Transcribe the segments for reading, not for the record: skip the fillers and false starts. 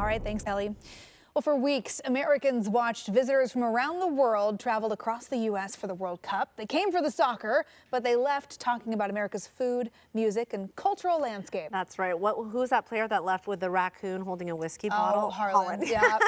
right, thanks, Ellie. Well, for weeks, Americans watched visitors from around the world travel across the U.S. for the World Cup. They came for the soccer, but they left talking about America's food, music, and cultural landscape. That's right. Who's that player that left with the raccoon holding a whiskey bottle? Oh, Harlan. Yep.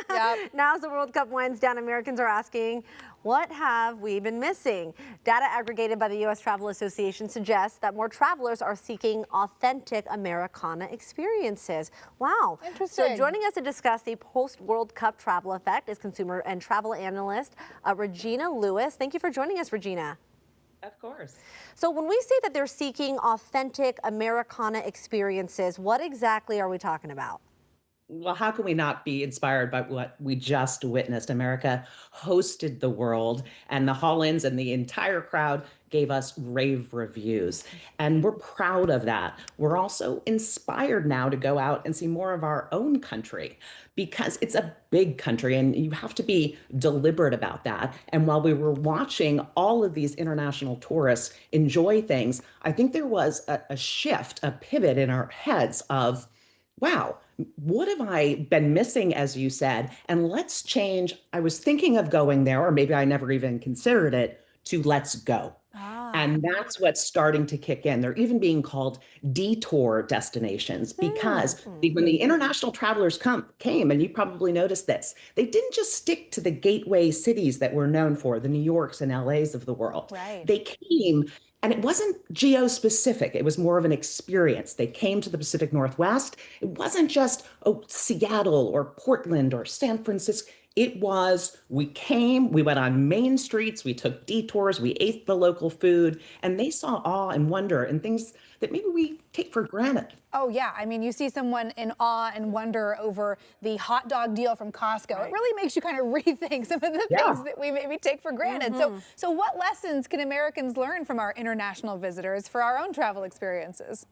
Now as the World Cup winds down, Americans are asking, what have we been missing? Data aggregated by the U.S. Travel Association suggests that more travelers are seeking authentic Americana experiences. Wow. Interesting. So joining us to discuss the post-World Cup travel effect is consumer and travel analyst Regina Lewis. Thank you for joining us, Regina. Of course. So when we say that they're seeking authentic Americana experiences, what exactly are we talking about? Well, how can we not be inspired by what we just witnessed? America hosted the world, and the Hollands and the entire crowd gave us rave reviews. And we're proud of that. We're also inspired now to go out and see more of our own country because it's a big country and you have to be deliberate about that. And while we were watching all of these international tourists enjoy things, I think there was a shift, a pivot in our heads of, wow, what have I been missing, as you said? And let's change. I was thinking of going there, or maybe I never even considered it, to let's go. And that's what's starting to kick in. They're even being called detour destinations because when the international travelers came, and you probably noticed this, they didn't just stick to the gateway cities that we're known for, the New Yorks and LAs of the world. Right. They came, and it wasn't geo-specific. It was more of an experience. They came to the Pacific Northwest. It wasn't just, oh, Seattle or Portland or San Francisco. It was, we came, we went on main streets, we took detours, we ate the local food, and they saw awe and wonder and things that maybe we take for granted. Oh, yeah. I mean, you see someone in awe and wonder over the hot dog deal from Costco. Right. It really makes you kind of rethink some of the things that we maybe take for granted. So what lessons can Americans learn from our international visitors for our own travel experiences?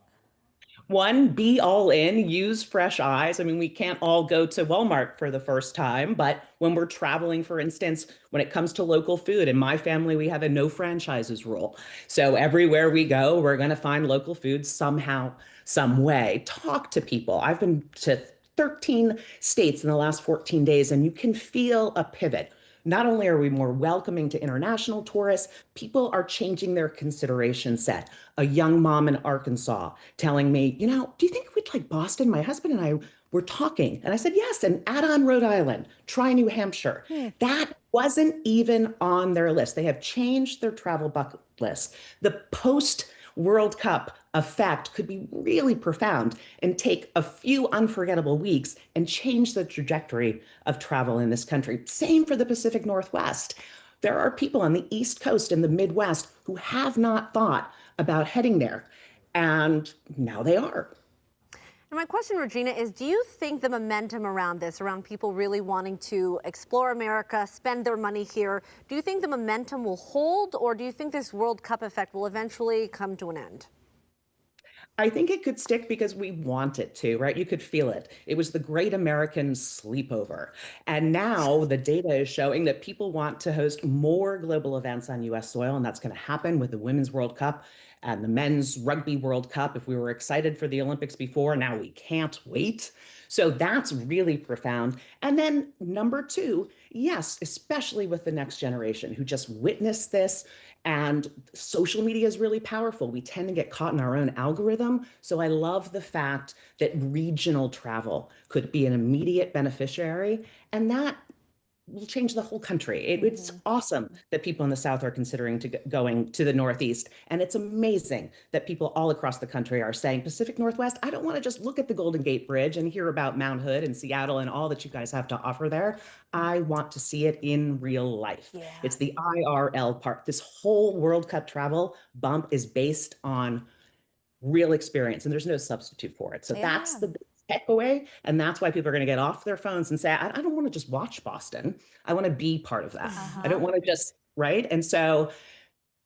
One, be all in, use fresh eyes. I mean, we can't all go to Walmart for the first time, but when we're traveling, for instance, when it comes to local food, in my family, we have a no franchises rule. So everywhere we go, we're going to find local food somehow, some way. Talk to people. I've been to 13 states in the last 14 days, and you can feel a pivot. Not only are we more welcoming to international tourists, people are changing their consideration set. A young mom in Arkansas telling me, you know, do you think we'd like Boston? My husband and I were talking. And I said, yes, and add on Rhode Island, try New Hampshire. That wasn't even on their list. They have changed their travel bucket list. The post-World Cup effect could be really profound and take a few unforgettable weeks and change the trajectory of travel in this country. Same for the Pacific Northwest. There are people on the East Coast and the Midwest who have not thought about heading there, and now they are. And my question, Regina, is do you think the momentum around this, around people really wanting to explore America, spend their money here, do you think the momentum will hold, or do you think this World Cup effect will eventually come to an end? I think it could stick because we want it to, right? You could feel it. It was the great American sleepover. And now the data is showing that people want to host more global events on US soil, and that's going to happen with the Women's World Cup and the Men's Rugby World Cup. If we were excited for the Olympics before, now we can't wait. So that's really profound. And then number two, yes, especially with the next generation who just witnessed this. And social media is really powerful. We tend to get caught in our own algorithm. So I love the fact that regional travel could be an immediate beneficiary, and that will change the whole country. It's awesome that people in the South are considering going to the Northeast. And it's amazing that people all across the country are saying, Pacific Northwest, I don't want to just look at the Golden Gate Bridge and hear about Mount Hood and Seattle and all that you guys have to offer there. I want to see it in real life. Yeah. It's the IRL part. This whole World Cup travel bump is based on real experience, and there's no substitute for it. So that's the takeaway, and that's why people are going to get off their phones and say, I don't want to just watch Boston. I want to be part of that. I don't want to just, right? And so,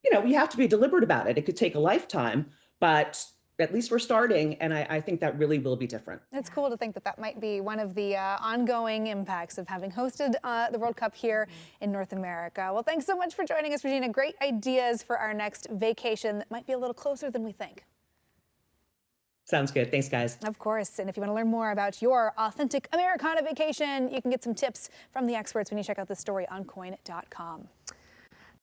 you know, we have to be deliberate about it. It could take a lifetime, but at least we're starting, and I think that really will be different. It's cool to think that that might be one of the ongoing impacts of having hosted the World Cup here in North America. Well, thanks so much for joining us, Regina. Great ideas for our next vacation that might be a little closer than we think. Sounds good. Thanks, guys. Of course. And if you want to learn more about your authentic Americana vacation, you can get some tips from the experts when you check out the story on coin.com.